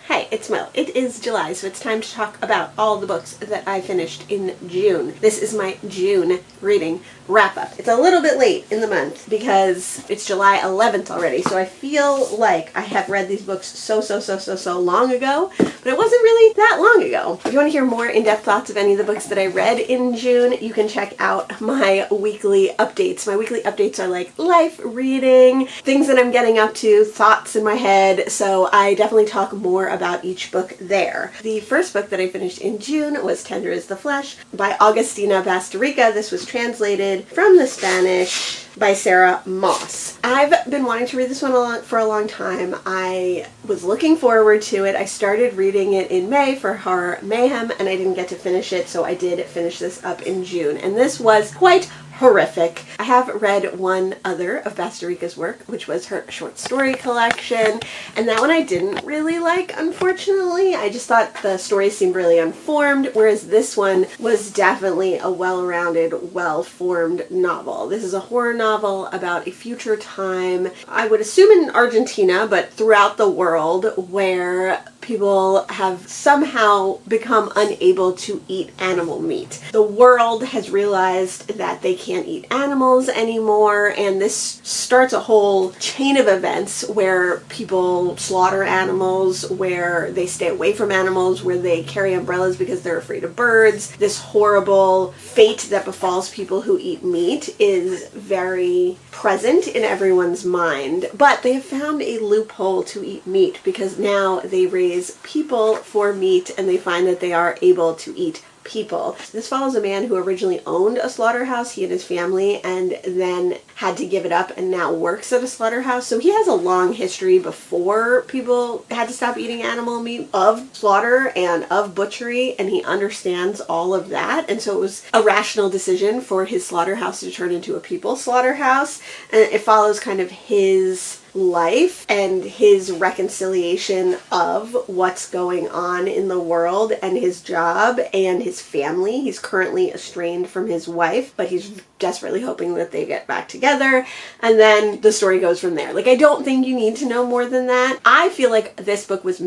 Hey, it's Mo. It is July, so it's time to talk about all the books that I finished in June. This is my June reading wrap-up. It's a little bit late in the month because it's July 11th already, so I feel like I have read these books so long ago, but it wasn't really that long ago. If you want to hear more in-depth thoughts of any of the books that I read in June, you can check out my weekly updates. My weekly updates are like life reading, things that I'm getting up to, thoughts in my head, so I definitely talk more about each book there. The first book that I finished in June was Tender is the Flesh by Augstina Bazterrica. This was translated from the Spanish by Sarah Moss. I've been wanting to read this one for a long time. I was looking forward to it. I started reading it in May for Horror Mayhem and I didn't get to finish it, so I did finish this up in June. And this was quite horrific. I have read one other of Bazterrica's work, which was her short story collection, and that one I didn't really like, unfortunately. I just thought the stories seemed really unformed, whereas this one was definitely a well-rounded, well-formed novel. This is a horror novel about a future time, I would assume in Argentina, but throughout the world, where people have somehow become unable to eat animal meat. The world has realized that they can't eat animals anymore, and this starts a whole chain of events where people slaughter animals, where they stay away from animals, where they carry umbrellas because they're afraid of birds. This horrible fate that befalls people who eat meat is very present in everyone's mind, but they have found a loophole to eat meat because now they raise people for meat and they find that they are able to eat people. This follows a man who originally owned a slaughterhouse, he and his family, and then had to give it up and now works at a slaughterhouse. So he has a long history before people had to stop eating animal meat of slaughter and of butchery, and he understands all of that. And so it was a rational decision for his slaughterhouse to turn into a people slaughterhouse. And it follows kind of his life and his reconciliation of what's going on in the world and his job and his family. He's currently estranged from his wife, but he's desperately hoping that they get back together, and then the story goes from there. Like, I don't think you need to know more than that. I feel like this book was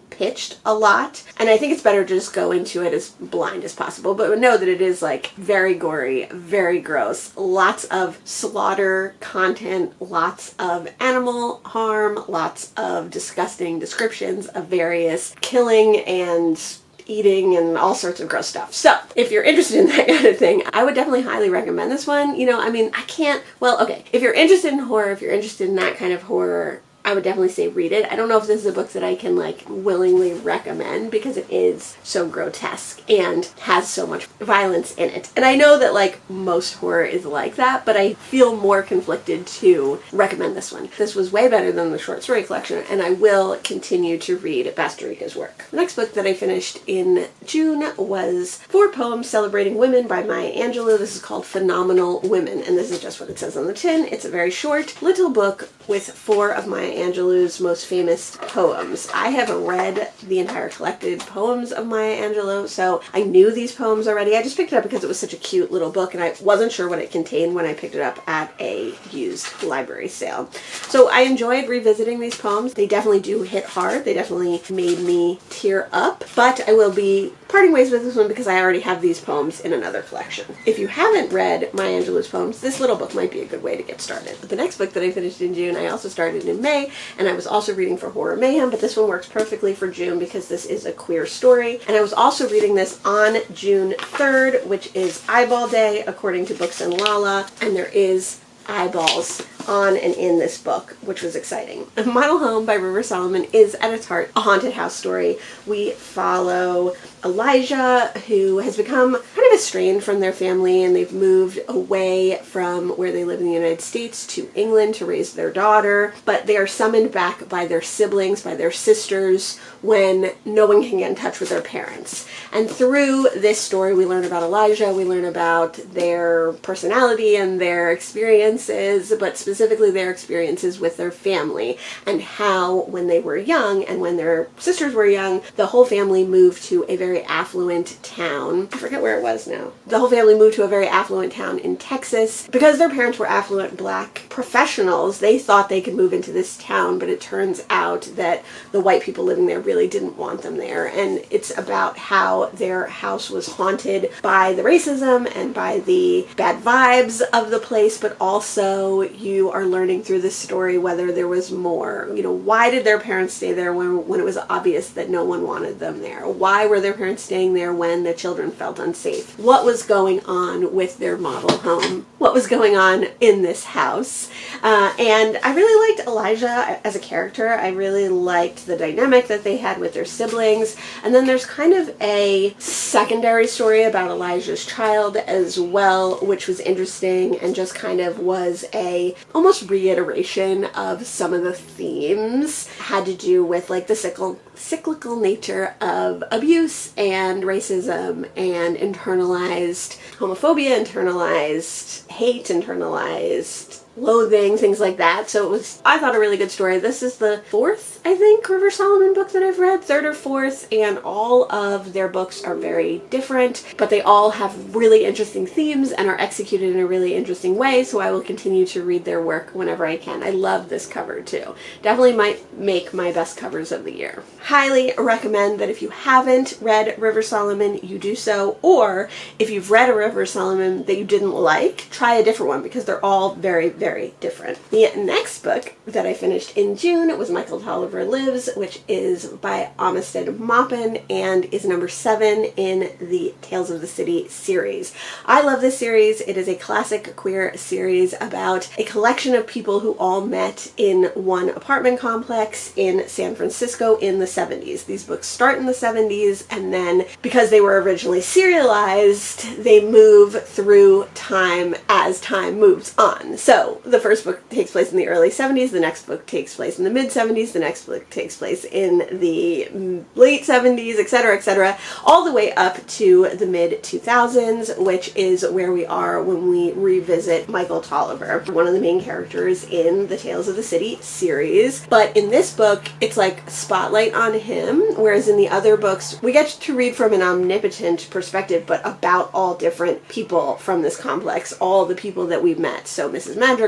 pitched a lot, and I think it's better to just go into it as blind as possible, but know that it is like very gory, very gross, lots of slaughter content, lots of animal harm, lots of disgusting descriptions of various killing and eating and all sorts of gross stuff. So if you're interested in that kind of thing, I would definitely highly recommend this one. You know, I mean, if you're interested in horror, if you're interested in that kind of horror, I would definitely say read it. I don't know if this is a book that I can like willingly recommend because it is so grotesque and has so much violence in it. And I know that like most horror is like that, but I feel more conflicted to recommend this one. This was way better than the short story collection, and I will continue to read Bazterrica's work. The next book that I finished in June was 4 Poems Celebrating Women by Maya Angelou. This is called Phenomenal Women, and this is just what it says on the tin. It's a very short little book with 4 of Maya Angelou's most famous poems. I haven't read the entire collected poems of Maya Angelou, so I knew these poems already. I just picked it up because it was such a cute little book and I wasn't sure what it contained when I picked it up at a used library sale. So I enjoyed revisiting these poems. They definitely do hit hard. They definitely made me tear up, but I will be parting ways with this one because I already have these poems in another collection. If you haven't read Maya Angelou's poems, this little book might be a good way to get started. The next book that I finished in June, I also started in May, and I was also reading for Horror Mayhem, but this one works perfectly for June because this is a queer story. And I was also reading this on June 3rd, which is Eyeball Day, according to Books and Lala, and there is eyeballs on and in this book, which was exciting. A Model Home by River Solomon is at its heart a haunted house story. We follow Elijah, who has become kind of estranged from their family, and they've moved away from where they live in the United States to England to raise their daughter, but they are summoned back by their siblings, by their sisters, when no one can get in touch with their parents. And through this story, we learn about Elijah, we learn about their personality and their experiences, but specifically specifically their experiences with their family, and how when they were young and when their sisters were young, the whole family moved to a very affluent town. I forget where it was now. The whole family moved to a very affluent town in Texas. Because their parents were affluent black professionals, they thought they could move into this town, but it turns out that the white people living there really didn't want them there. And it's about how their house was haunted by the racism and by the bad vibes of the place, but also you are learning through this story whether there was more. You know, why did their parents stay there when it was obvious that no one wanted them there? Why were their parents staying there when the children felt unsafe? What was going on with their model home? What was going on in this house? And I really liked Elijah as a character. I really liked the dynamic that they had with their siblings. And then there's kind of a secondary story about Elijah's child as well, which was interesting and just kind of was a almost reiteration of some of the themes. Had to do with like the cyclical nature of abuse and racism and internalized homophobia, internalized hate, internalized loathing, things like that. So it was, I thought, a really good story. This is the fourth, I think, River Solomon book that I've read, third or fourth, and all of their books are very different, but they all have really interesting themes and are executed in a really interesting way, so I will continue to read their work whenever I can. I love this cover too. Definitely might make my best covers of the year. Highly recommend that if you haven't read River Solomon, you do so, or if you've read a River Solomon that you didn't like, try a different one, because they're all very, very different. The next book that I finished in June was Michael Tolliver Lives, which is by Armistead Maupin and is number 7 in the Tales of the City series. I love this series. It is a classic queer series about a collection of people who all met in one apartment complex in San Francisco in the 70s. These books start in the 70s, and then because they were originally serialized, they move through time as time moves on. So the first book takes place in the early 70s, the next book takes place in the mid 70s, the next book takes place in the late 70s, etc., all the way up to the mid 2000s, which is where we are when we revisit Michael Tolliver, one of the main characters in the Tales of the City series. But in this book, it's like spotlight on him, whereas in the other books, we get to read from an omnipotent perspective, but about all different people from this complex, all the people that we've met. So Mrs. Madrigal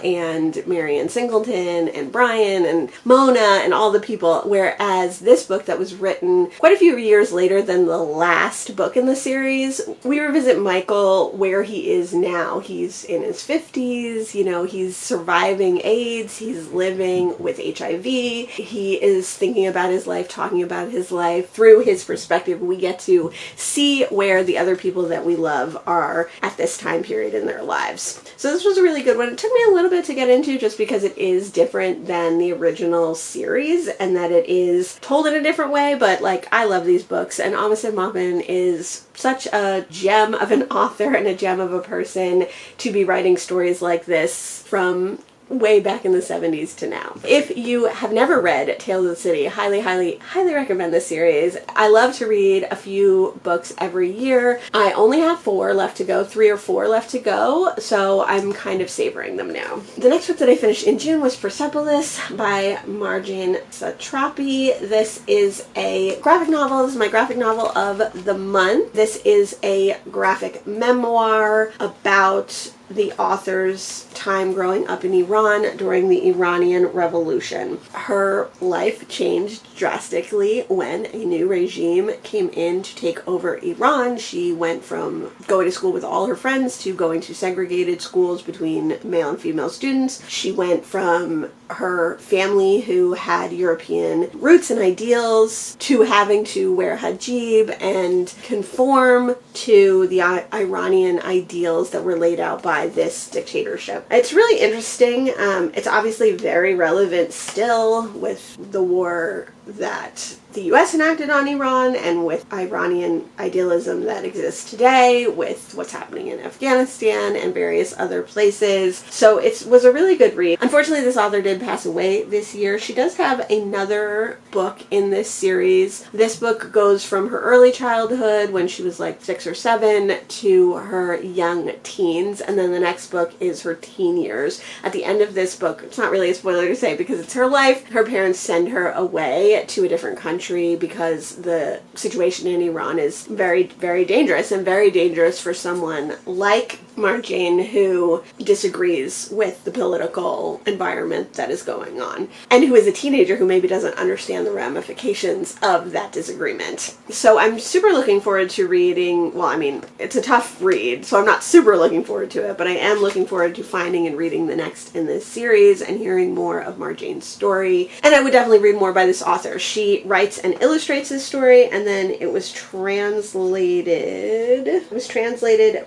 and Marianne Singleton and Brian and Mona and all the people, whereas this book that was written quite a few years later than the last book in the series, we revisit Michael where he is now. He's in his 50s, you know, he's surviving AIDS, he's living with HIV, he is thinking about his life, talking about his life. Through his perspective, we get to see where the other people that we love are at this time period in their lives. So this was a really good one. It took me a little bit to get into just because it is different than the original series and that it is told in a different way, but like, I love these books, and Armistead Maupin is such a gem of an author and a gem of a person to be writing stories like this from way back in the 70s to now. If you have never read Tales of the City, highly recommend this series. I love to read a few books every year. I only have 4 left to go, 3 or 4 left to go, so I'm kind of savoring them now. The next book that I finished in June was Perepolis by Marjane Satrapi. This is a graphic novel. This is my graphic novel of the month. This is a graphic memoir about the author's time growing up in Iran during the Iranian Revolution. Her life changed drastically when a new regime came in to take over Iran. She went from going to school with all her friends to going to segregated schools between male and female students. She went from her family who had European roots and ideals to having to wear hijab and conform to the Iranian ideals that were laid out by this dictatorship. It's really interesting. It's obviously very relevant still with the war that the U.S. enacted on Iran and with Iranian idealism that exists today, with what's happening in Afghanistan and various other places. So it was a really good read. Unfortunately, this author did pass away this year. She does have another book in this series. This book goes from her early childhood when she was like 6 or 7 to her young teens, and then the next book is her teen years. At the end of this book, it's not really a spoiler to say because it's her life, her parents send her away to a different country because the situation in Iran is very, very dangerous, and very dangerous for someone like Marjane, who disagrees with the political environment that is going on, and who is a teenager who maybe doesn't understand the ramifications of that disagreement. So I'm super looking forward to reading, well, I mean, it's a tough read, so I'm not super looking forward to it, but I am looking forward to finding and reading the next in this series and hearing more of Marjane's story. And I would definitely read more by this author. She writes and illustrates his story, and then it was translated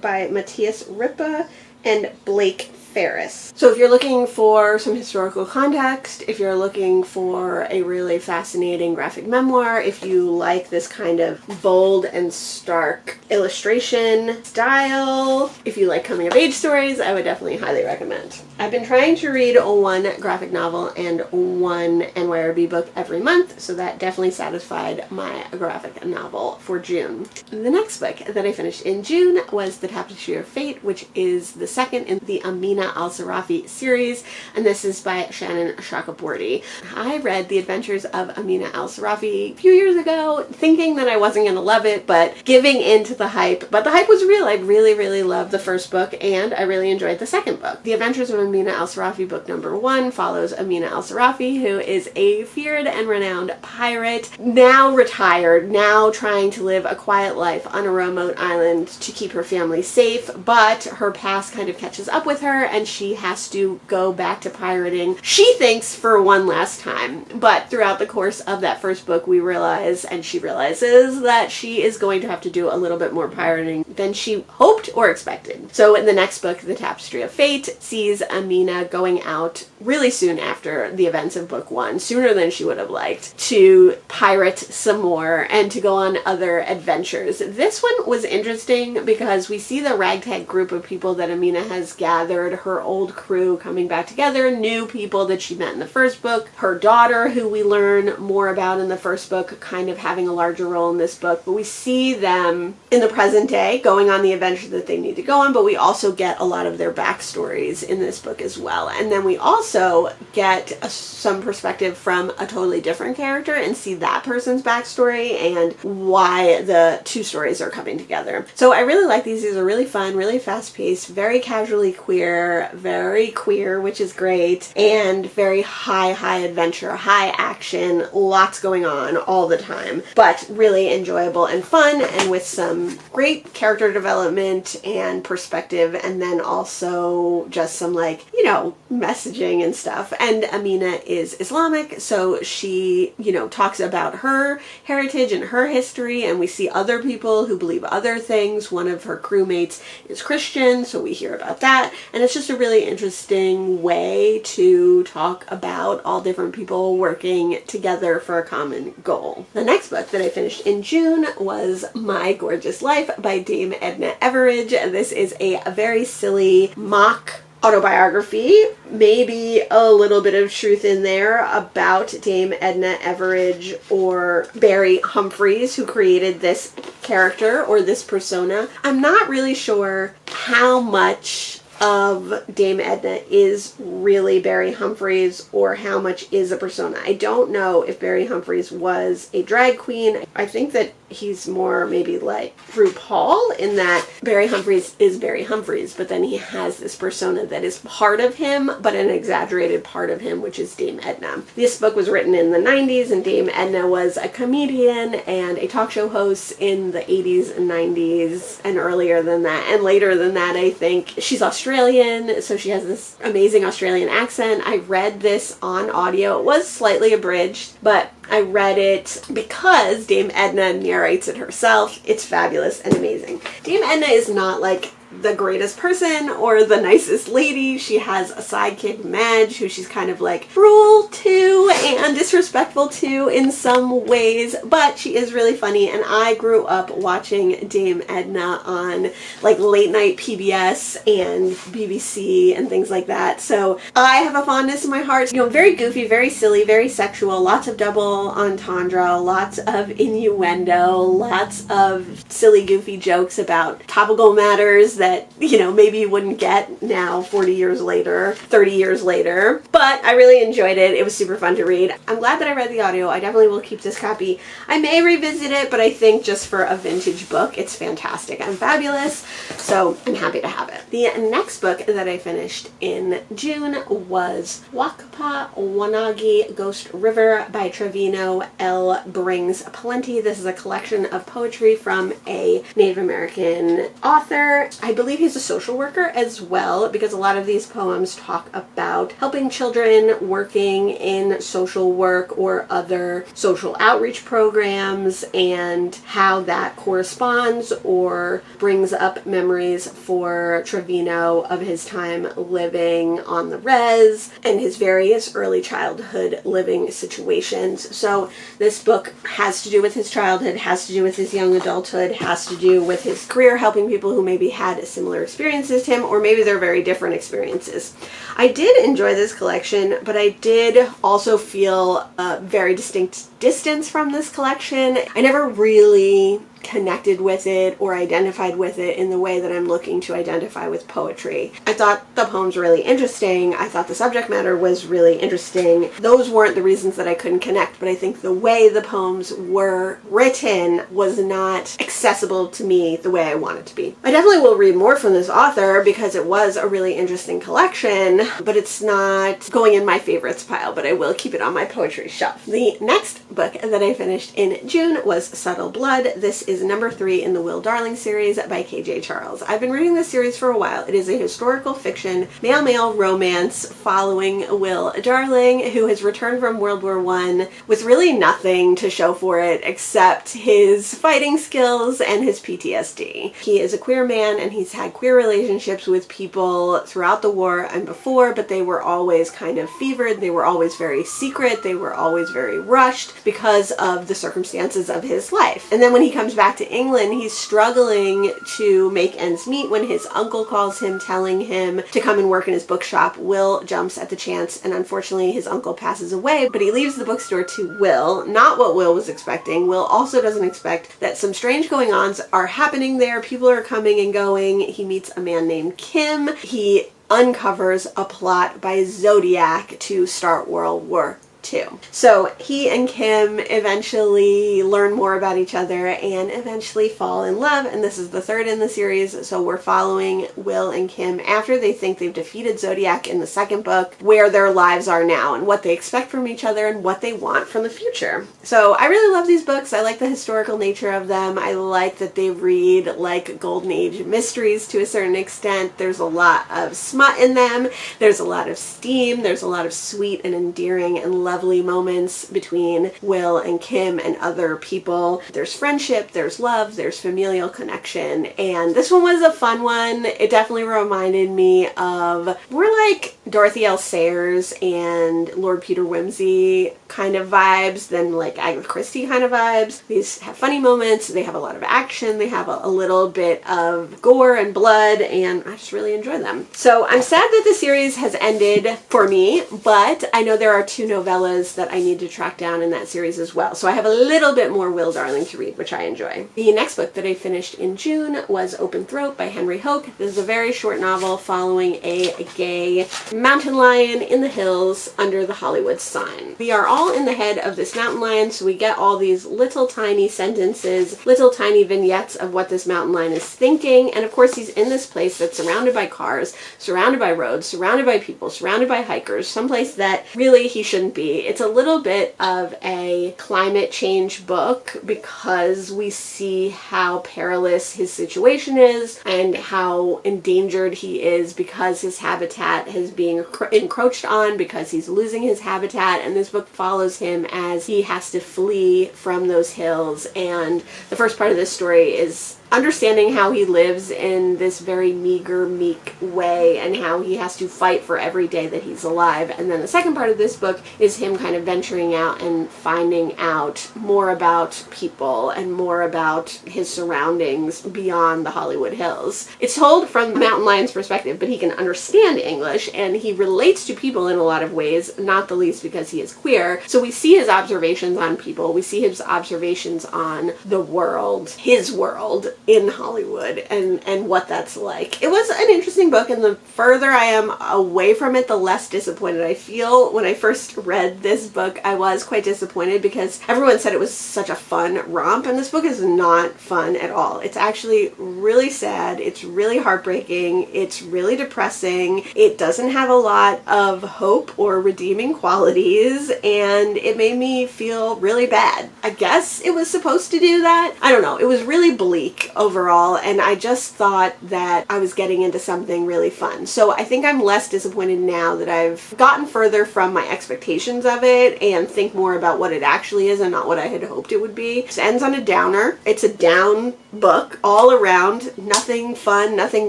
by Mattias, Ripa, and Blake Ferriss. So if you're looking for some historical context, if you're looking for a really fascinating graphic memoir, if you like this kind of bold and stark illustration style, if you like coming of age stories, I would definitely highly recommend. I've been trying to read one graphic novel and one NYRB book every month, so that definitely satisfied my graphic novel for June. The next book that I finished in June was The Tapestry of Fate, which is the second in the Amina al-Sarafi series, and this is by Shannon Chakraboty. I read The Adventures of Amina al-Sarafi a few years ago, thinking that I wasn't going to love it, but giving into the hype. But the hype was real. I really, really loved the first book, and I really enjoyed the second book. The Adventures of Amina al-Sarafi book number 1 follows Amina al-Sarafi, who is a feared and renowned pirate, now retired, now trying to live a quiet life on a remote island to keep her family safe, but her past kind of catches up with her, and she has to go back to pirating, she thinks, for one last time. But throughout the course of that first book, we realize, and she realizes, that she is going to have to do a little bit more pirating than she hoped or expected. So in the next book, The Tapestry of Fate, sees Amina going out really soon after the events of book 1, sooner than she would have liked, to pirate some more and to go on other adventures. This one was interesting because we see the ragtag group of people that Amina has gathered, her old crew coming back together, new people that she met in the first book, her daughter, who we learn more about in the first book, kind of having a larger role in this book. But we see them in the present day going on the adventure that they need to go on, but we also get a lot of their backstories in this book as well. And then we also get some perspective from a totally different character and see that person's backstory and why the two stories are coming together. So I really like these. These are really fun, really fast-paced, very casually queer, very queer, which is great, and very high adventure, high action, lots going on all the time, but really enjoyable and fun, and with some great character development and perspective, and then also just some, like, you know, messaging and stuff. And Amina is Islamic, so she, you know, talks about her heritage and her history, and we see other people who believe other things. One of her crewmates is Christian, so we hear about that, and it's just a really interesting way to talk about all different people working together for a common goal. The next book that I finished in June was My Gorgeous Life by Dame Edna Everage. This is a very silly mock autobiography, maybe a little bit of truth in there about Dame Edna Everage or Barry Humphries, who created this character or this persona. I'm not really sure how much of Dame Edna is really Barry Humphries or how much is a persona. I don't know if Barry Humphries was a drag queen. I think that he's more maybe like RuPaul in that Barry Humphries is Barry Humphries, but then he has this persona that is part of him, but an exaggerated part of him, which is Dame Edna. This book was written in the 90s, and Dame Edna was a comedian and a talk show host in the 80s and 90s, and earlier than that, and later than that, I think. She's Australian, so she has this amazing Australian accent. I read this on audio. It was slightly abridged, but I read it because Dame Edna narrates it herself. It's fabulous and amazing. Dame Edna is not like the greatest person or the nicest lady. She has a sidekick, Madge, who she's kind of like cruel to and disrespectful to in some ways, but she is really funny. And I grew up watching Dame Edna on like late night PBS and BBC and things like that. So I have a fondness in my heart. You know, very goofy, very silly, very sexual, lots of double entendre, lots of innuendo, lots of silly, goofy jokes about topical matters that, you know, maybe you wouldn't get now 40 years later, 30 years later. But I really enjoyed it. It was super fun to read. I'm glad that I read the audio. I definitely will keep this copy. I may revisit it, but I think just for a vintage book, it's fantastic and fabulous. So I'm happy to have it. The next book that I finished in June was Wakpa, Wanagi, Ghost River by Trevino. L Brings Plenty. This is a collection of poetry from a Native American author. I believe he's a social worker as well, because a lot of these poems talk about helping children, working in social work or other social outreach programs, and how that corresponds or brings up memories for Trevino of his time living on the res and his various early childhood living situations. So this book has to do with his childhood, has to do with his young adulthood, has to do with his career helping people who maybe had similar experiences to him, or maybe they're very different experiences. I did enjoy this collection, but I did also feel a very distinct distance from this collection. I never really connected with it or identified with it in the way that I'm looking to identify with poetry. I thought the poems were really interesting. I thought the subject matter was really interesting. Those weren't the reasons that I couldn't connect, but I think the way the poems were written was not accessible to me the way I want it to be. I definitely will read more from this author because it was a really interesting collection, but it's not going in my favorites pile, but I will keep it on my poetry shelf. The next book that I finished in June was Subtle Blood. This is number 3 in the Will Darling series by K.J. Charles. I've been reading this series for a while. It is a historical fiction, male-male romance following Will Darling, who has returned from World War I with really nothing to show for it except his fighting skills and his PTSD. He is a queer man and he's had queer relationships with people throughout the war and before, but they were always kind of fevered. They were always very secret. They were always very rushed because of the circumstances of his life. And then when he comes back to England, he's struggling to make ends meet when his uncle calls him, telling him to come and work in his bookshop. Will jumps at the chance, and unfortunately his uncle passes away, but he leaves the bookstore to Will. Not what Will was expecting. Will also doesn't expect that some strange going-ons are happening there. People are coming and going. He meets a man named Kim. He uncovers a plot by Zodiac to start World War II. So he and Kim eventually learn more about each other and eventually fall in love, and this is the third in the series, so we're following Will and Kim after they think they've defeated Zodiac in the second book, where their lives are now and what they expect from each other and what they want from the future. So I really love these books. I like the historical nature of them. I like that they read like Golden Age mysteries to a certain extent. There's a lot of smut in them. There's a lot of steam. There's a lot of sweet and endearing and lovely moments between Will and Kim and other people. There's friendship, there's love, there's familial connection, and this one was a fun one. It definitely reminded me of more like Dorothy L. Sayers and Lord Peter Wimsey kind of vibes than like Agatha Christie kind of vibes. These have funny moments, they have a lot of action, they have a little bit of gore and blood, and I just really enjoy them. So I'm sad that the series has ended for me, but I know there are 2 novellas that I need to track down in that series as well. So I have a little bit more Will Darling to read, which I enjoy. The next book that I finished in June was Open Throat by Henry Hoke. This is a very short novel following a gay mountain lion in the hills under the Hollywood sun. We are all in the head of this mountain lion, so we get all these little tiny sentences, little tiny vignettes of what this mountain lion is thinking, and of course he's in this place that's surrounded by cars, surrounded by roads, surrounded by people, surrounded by hikers, someplace that really he shouldn't be. be. It's a little bit of a climate change book because we see how perilous his situation is and how endangered he is because his habitat is being encroached on, because he's losing his habitat, and this book follows him as he has to flee from those hills. And the first part of this story is understanding how he lives in this very meager, meek way and how he has to fight for every day that he's alive. And then the second part of this book is him kind of venturing out and finding out more about people and more about his surroundings beyond the Hollywood Hills. It's told from the mountain lion's perspective, but he can understand English and he relates to people in a lot of ways, not the least because he is queer. So we see his observations on people, we see his observations on the world, his world, in Hollywood and what that's like. It was an interesting book, and the further I am away from it, the less disappointed I feel. When I first read this book, I was quite disappointed because everyone said it was such a fun romp, and this book is not fun at all. It's actually really sad, it's really heartbreaking, it's really depressing, it doesn't have a lot of hope or redeeming qualities, and it made me feel really bad. I guess it was supposed to do that. I don't know. It was really bleak overall, and I just thought that I was getting into something really fun. So I think I'm less disappointed now that I've gotten further from my expectations of it and think more about what it actually is and not what I had hoped it would be. It ends on a downer. It's a down book all around. Nothing fun, nothing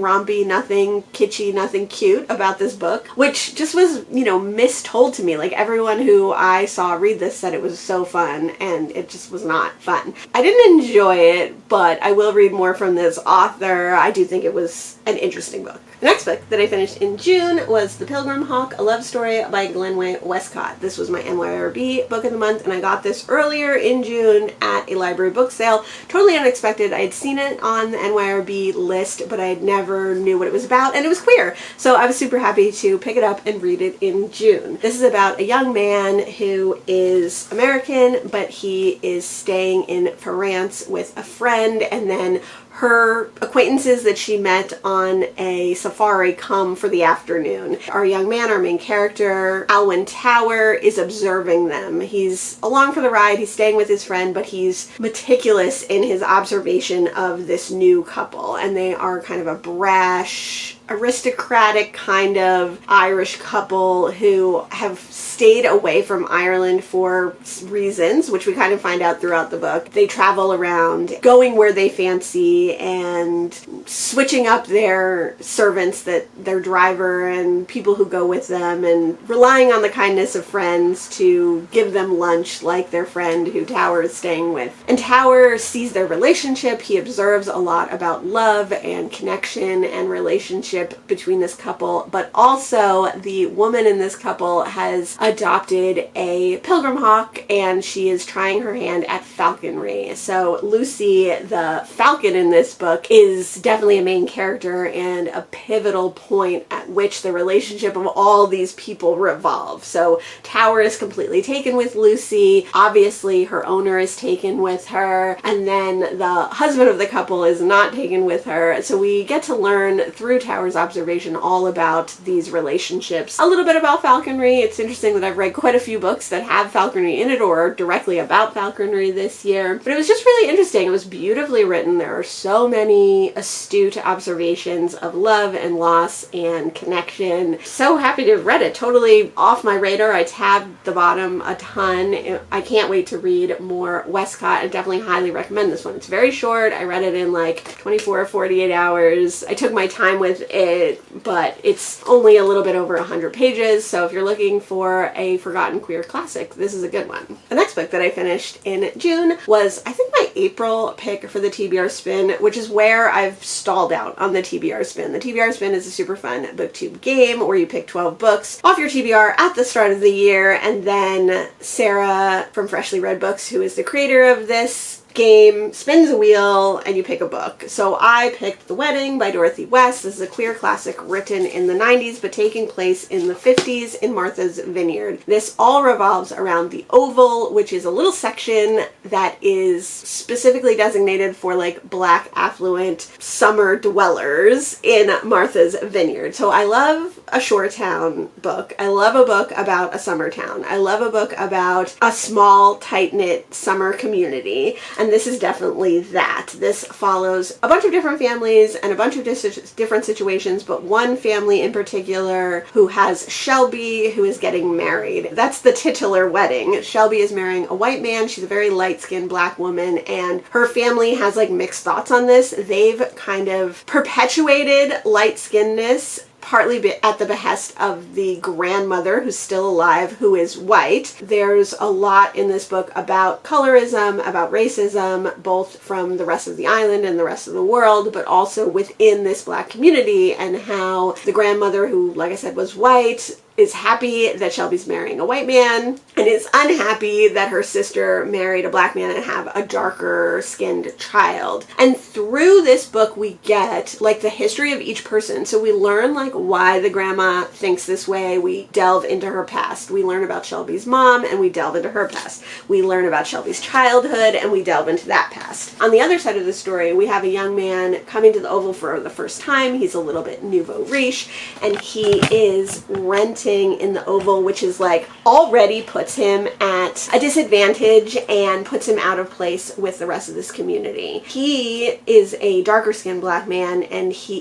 rompy, nothing kitschy, nothing cute about this book, which just was, mistold to me. Like, everyone who I saw read this said it was so fun, and it just was not fun. I didn't enjoy it, but I will read more from this author. I do think it was an interesting book. The next book that I finished in June was The Pilgrim Hawk, a love story by Glenway Westcott. This was my NYRB book of the month, and I got this earlier in June at a library book sale. Totally unexpected. I had seen it on the NYRB list, but I never knew what it was about, and it was queer. So I was super happy to pick it up and read it in June. This is about a young man who is American, but he is staying in France with a friend, and then her acquaintances that she met on a safari come for the afternoon. Our young man, our main character, Alwyn Tower, is observing them. He's along for the ride, he's staying with his friend, but he's meticulous in his observation of this new couple, and they are kind of a brash, aristocratic kind of Irish couple who have stayed away from Ireland for reasons, which we kind of find out throughout the book. They travel around, going where they fancy and switching up their servants, their driver and people who go with them, and relying on the kindness of friends to give them lunch like their friend who Tower is staying with. And Tower sees their relationship. He observes a lot about love and connection and relationship between this couple, but also the woman in this couple has adopted a pilgrim hawk and she is trying her hand at falconry. So Lucy, the falcon in this book, is definitely a main character and a pivotal point at which the relationship of all these people revolve. So Tower is completely taken with Lucy, obviously her owner is taken with her, and then the husband of the couple is not taken with her. So we get to learn through Tower's observation all about these relationships. A little bit about falconry. It's interesting that I've read quite a few books that have falconry in it or are directly about falconry this year, but it was just really interesting. It was beautifully written. There are so many astute observations of love and loss and connection. So happy to have read it. Totally off my radar. I tabbed the bottom a ton. I can't wait to read more Westcott. I definitely highly recommend this one. It's very short. I read it in like 24 or 48 hours. I took my time with it, but it's only a little bit over 100 pages, so if you're looking for a forgotten queer classic, this is a good one. The next book that I finished in June was, I think, my April pick for the TBR Spin, which is where I've stalled out on the TBR Spin. The TBR Spin is a super fun booktube game where you pick 12 books off your TBR at the start of the year, and then Sarah from Freshly Read Books, who is the creator of this game, spins a wheel and you pick a book. So I picked The Wedding by Dorothy West. This is a queer classic written in the 90s but taking place in the 50s in Martha's Vineyard. This all revolves around the Oval, which is a little section that is specifically designated for like Black affluent summer dwellers in Martha's Vineyard. So I love a shore town book. I love a book about a summer town. I love a book about a small, tight-knit summer community, and this is definitely that. This follows a bunch of different families and a bunch of different situations, but one family in particular who has Shelby, who is getting married. That's the titular wedding. Shelby is marrying a white man. She's a very light-skinned black woman, and her family has like mixed thoughts on this. They've kind of perpetuated light-skinnedness, partly at the behest of the grandmother who's still alive, who is white. There's a lot in this book about colorism, about racism, both from the rest of the island and the rest of the world, but also within this black community, and how the grandmother, who, like I said, was white, is happy that Shelby's marrying a white man and is unhappy that her sister married a black man and have a darker skinned child. And through this book we get like the history of each person. So we learn like why the grandma thinks this way. We delve into her past. We learn about Shelby's mom and we delve into her past. We learn about Shelby's childhood and we delve into that past. On the other side of the story, we have a young man coming to the Oval for the first time. He's a little bit nouveau riche and he is renting in the Oval, which is like already puts him at a disadvantage and puts him out of place with the rest of this community. He is a darker skinned black man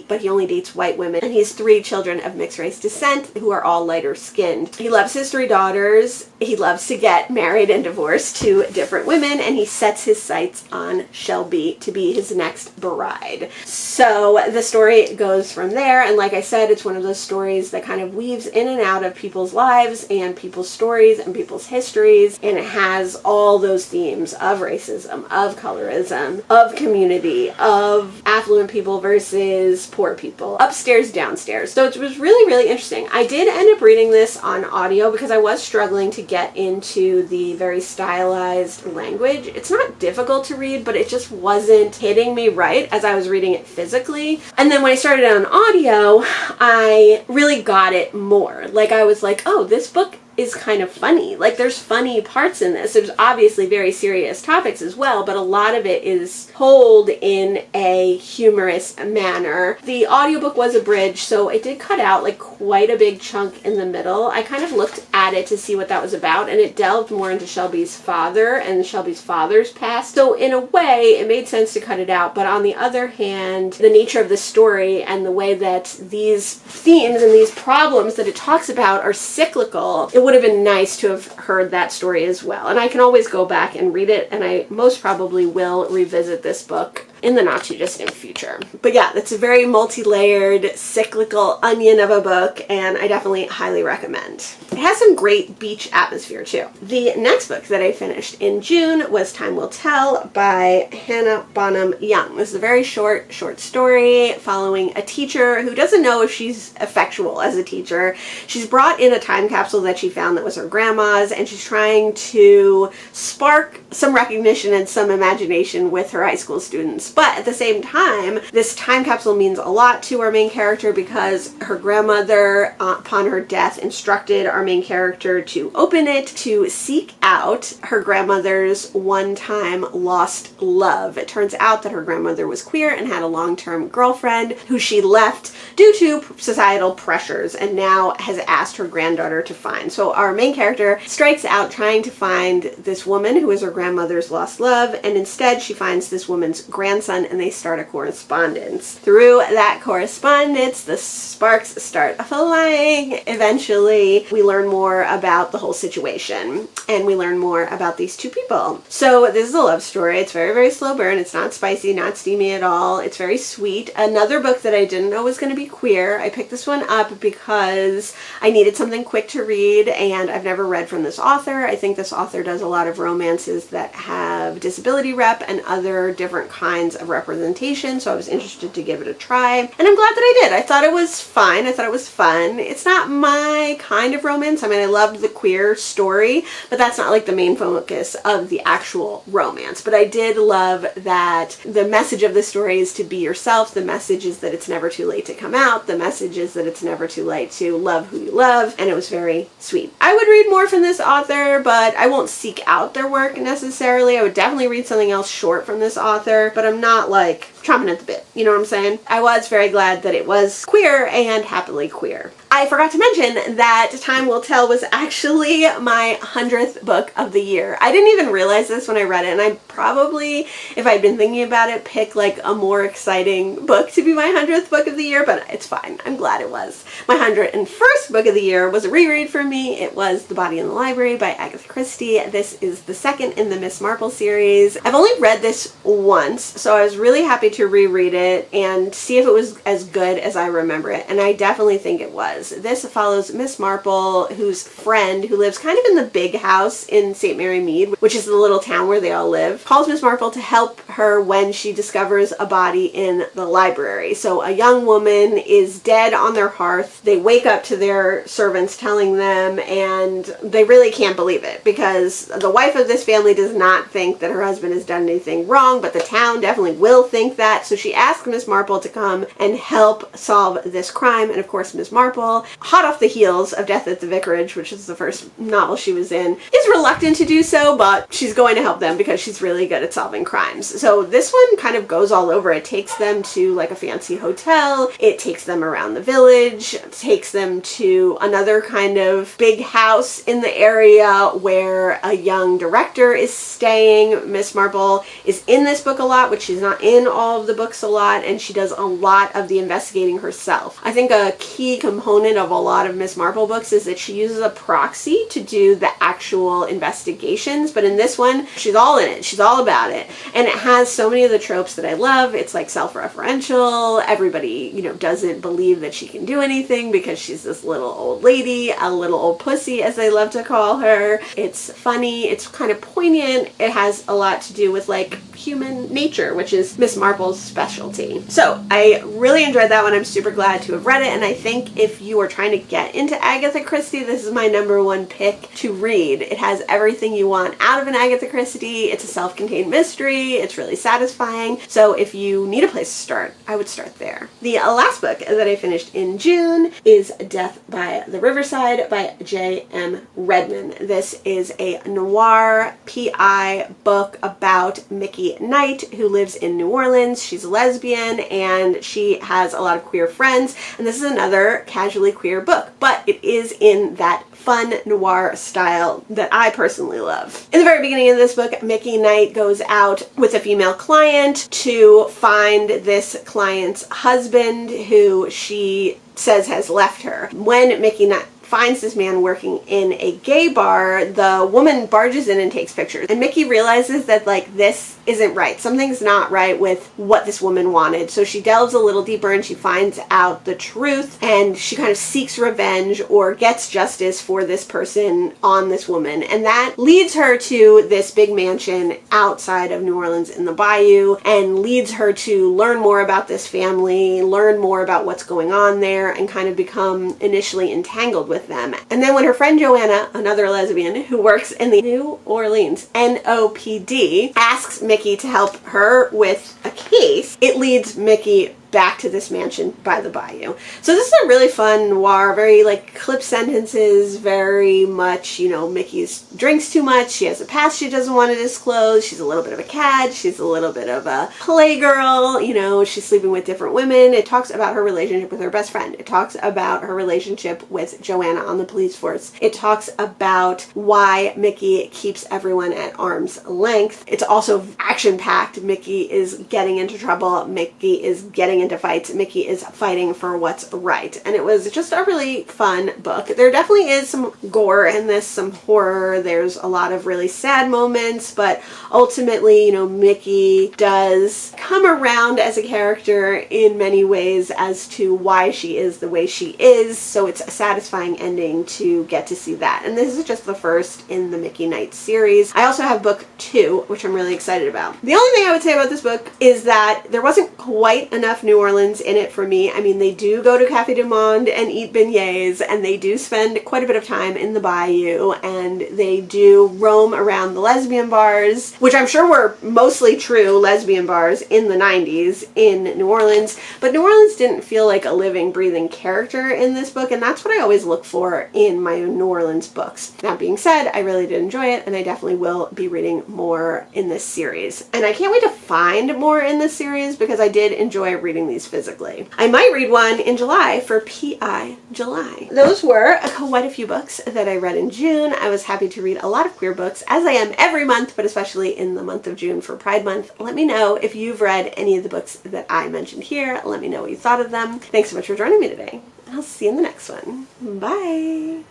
but he only dates white women, and he has 3 children of mixed race descent who are all lighter skinned. He loves his 3 daughters. He loves to get married and divorced to different women, and he sets his sights on Shelby to be his next bride. So the story goes from there, and like I said, it's one of those stories that kind of weaves in and out of people's lives and people's stories and people's histories, and it has all those themes of racism, of colorism, of community, of affluent people versus poor people, upstairs, downstairs. So it was really, really interesting. I did end up reading this on audio because I was struggling to get into the very stylized language. It's not difficult to read, but it just wasn't hitting me right as I was reading it physically. And then when I started on audio, I really got it more. Like I was like, oh, this book is kind of funny. Like there's funny parts in this. There's obviously very serious topics as well, but a lot of it is told in a humorous manner. The audiobook was abridged, so it did cut out like quite a big chunk in the middle. I kind of looked at it to see what that was about, and it delved more into Shelby's father and Shelby's father's past. So in a way, it made sense to cut it out, but on the other hand, the nature of the story and the way that these themes and these problems that it talks about are cyclical, it would have been nice to have heard that story as well. And I can always go back and read it, and I most probably will revisit this book in the not too distant future. But yeah, it's a very multi-layered, cyclical onion of a book, and I definitely highly recommend. It has some great beach atmosphere too. The next book that I finished in June was Time Will Tell by Hannah Bonham Young. This is a very short story following a teacher who doesn't know if she's effectual as a teacher. She's brought in a time capsule that she found that was her grandma's, and she's trying to spark some recognition and some imagination with her high school students. But at the same time, this time capsule means a lot to our main character because her grandmother, upon her death, instructed our main character to open it to seek out her grandmother's one-time lost love. It turns out that her grandmother was queer and had a long-term girlfriend who she left due to societal pressures and now has asked her granddaughter to find. So our main character strikes out trying to find this woman who is her grandmother's lost love, and instead she finds this woman's grandson, and they start a correspondence. Through that correspondence, the sparks start flying. Eventually, we learn more about the whole situation, and we learn more about these 2 people. So this is a love story. It's very, very slow burn. It's not spicy, not steamy at all. It's very sweet. Another book that I didn't know was going to be queer. I picked this one up because I needed something quick to read, and I've never read from this author. I think this author does a lot of romances that have disability rep and other different kinds of representation, so I was interested to give it a try, and I'm glad that I did. I thought it was fine. I thought it was fun. It's not my kind of romance. I mean, I loved the queer story, but that's not like the main focus of the actual romance. But I did love that the message of the story is to be yourself. The message is that it's never too late to come out. The message is that it's never too late to love who you love, and it was very sweet. I would read more from this author, but I won't seek out their work necessarily. I would definitely read something else short from this author, but I'm not like chomping at the bit. You know what I'm saying? I was very glad that it was queer and happily queer. I forgot to mention that Time Will Tell was actually my 100th book of the year. I didn't even realize this when I read it, and I probably, if I'd been thinking about it, pick like a more exciting book to be my 100th book of the year, but it's fine. I'm glad it was. My 101st book of the year was a reread for me. It was The Body in the Library by Agatha Christie. This is the second in the Miss Marple series. I've only read this once, so I was really happy to reread it and see if it was as good as I remember it, and I definitely think it was. This follows Miss Marple, whose friend, who lives kind of in the big house in St. Mary Mead, which is the little town where they all live, calls Miss Marple to help her when she discovers a body in the library. So a young woman is dead on their hearth. They wake up to their servants telling them, and they really can't believe it because the wife of this family does not think that her husband has done anything wrong, but the town definitely will think that. So she asks Miss Marple to come and help solve this crime. And of course, Miss Marple, hot off the heels of Death at the Vicarage, which is the first novel she was in, is reluctant to do so, but she's going to help them because she's really good at solving crimes. So this one kind of goes all over. It takes them to like a fancy hotel. It takes them around the village. It takes them to another kind of big house in the area where a young director is staying. Miss Marple is in this book a lot, which she's not in all of the books a lot, and she does a lot of the investigating herself. I think a key component of a lot of Miss Marple books is that she uses a proxy to do the actual investigations, but in this one, she's all in it. She's all about it. And it has so many of the tropes that I love. It's like self-referential. Everybody, doesn't believe that she can do anything because she's this little old lady, a little old pussy, as they love to call her. It's funny. It's kind of poignant. It has a lot to do with like human nature, which is Miss Marple's specialty. So I really enjoyed that one. I'm super glad to have read it, and I think if you are trying to get into Agatha Christie, this is my #1 pick to read. It has everything you want out of an Agatha Christie. It's a self-contained mystery. It's really satisfying. So if you need a place to start, I would start there. The last book that I finished in June is Death by the Riverside by J.M. Redman. This is a noir PI book about Mickey Knight, who lives in New Orleans. She's a lesbian and she has a lot of queer friends, and this is another casually queer book, but it is in that fun noir style that I personally love. In the very beginning of this book, Mickey Knight goes out with a female client to find this client's husband, who she says has left her. When Mickey Knight finds this man working in a gay bar, the woman barges in and takes pictures. And Mickey realizes that like this isn't right. Something's not right with what this woman wanted. So she delves a little deeper and she finds out the truth, and she kind of seeks revenge or gets justice for this person on this woman. And that leads her to this big mansion outside of New Orleans in the bayou, and leads her to learn more about this family, learn more about what's going on there, and kind of become initially entangled with them. And then when her friend Joanna, another lesbian who works in the New Orleans NOPD, asks Mickey to help her with a case, it leads Mickey back to this mansion by the bayou. So this is a really fun noir, very like clip sentences, very much, Mickey's drinks too much, she has a past she doesn't want to disclose, she's a little bit of a cad, she's a little bit of a playgirl, she's sleeping with different women. It talks about her relationship with her best friend. It talks about her relationship with Joanna on the police force. It talks about why Mickey keeps everyone at arm's length. It's also action-packed. Mickey is getting into trouble. Mickey is getting into fights. Mickey is fighting for what's right. And it was just a really fun book. There definitely is some gore in this, some horror. There's a lot of really sad moments, but ultimately, Mickey does come around as a character in many ways as to why she is the way she is. So it's a satisfying ending to get to see that. And this is just the first in the Mickey Knight series. I also have book 2, which I'm really excited about. The only thing I would say about this book is that there wasn't quite enough New Orleans in it for me. I mean, they do go to Café du Monde and eat beignets, and they do spend quite a bit of time in the bayou, and they do roam around the lesbian bars, which I'm sure were mostly true lesbian bars in the 90s in New Orleans, but New Orleans didn't feel like a living, breathing character in this book, and that's what I always look for in my New Orleans books. That being said, I really did enjoy it, and I definitely will be reading more in this series. And I can't wait to find more in this series because I did enjoy reading reading these physically. I might read one in July for PI July. Those were quite a few books that I read in June. I was happy to read a lot of queer books, as I am every month, but especially in the month of June for Pride Month. Let me know if you've read any of the books that I mentioned here. Let me know what you thought of them. Thanks so much for joining me today. I'll see you in the next one. Bye!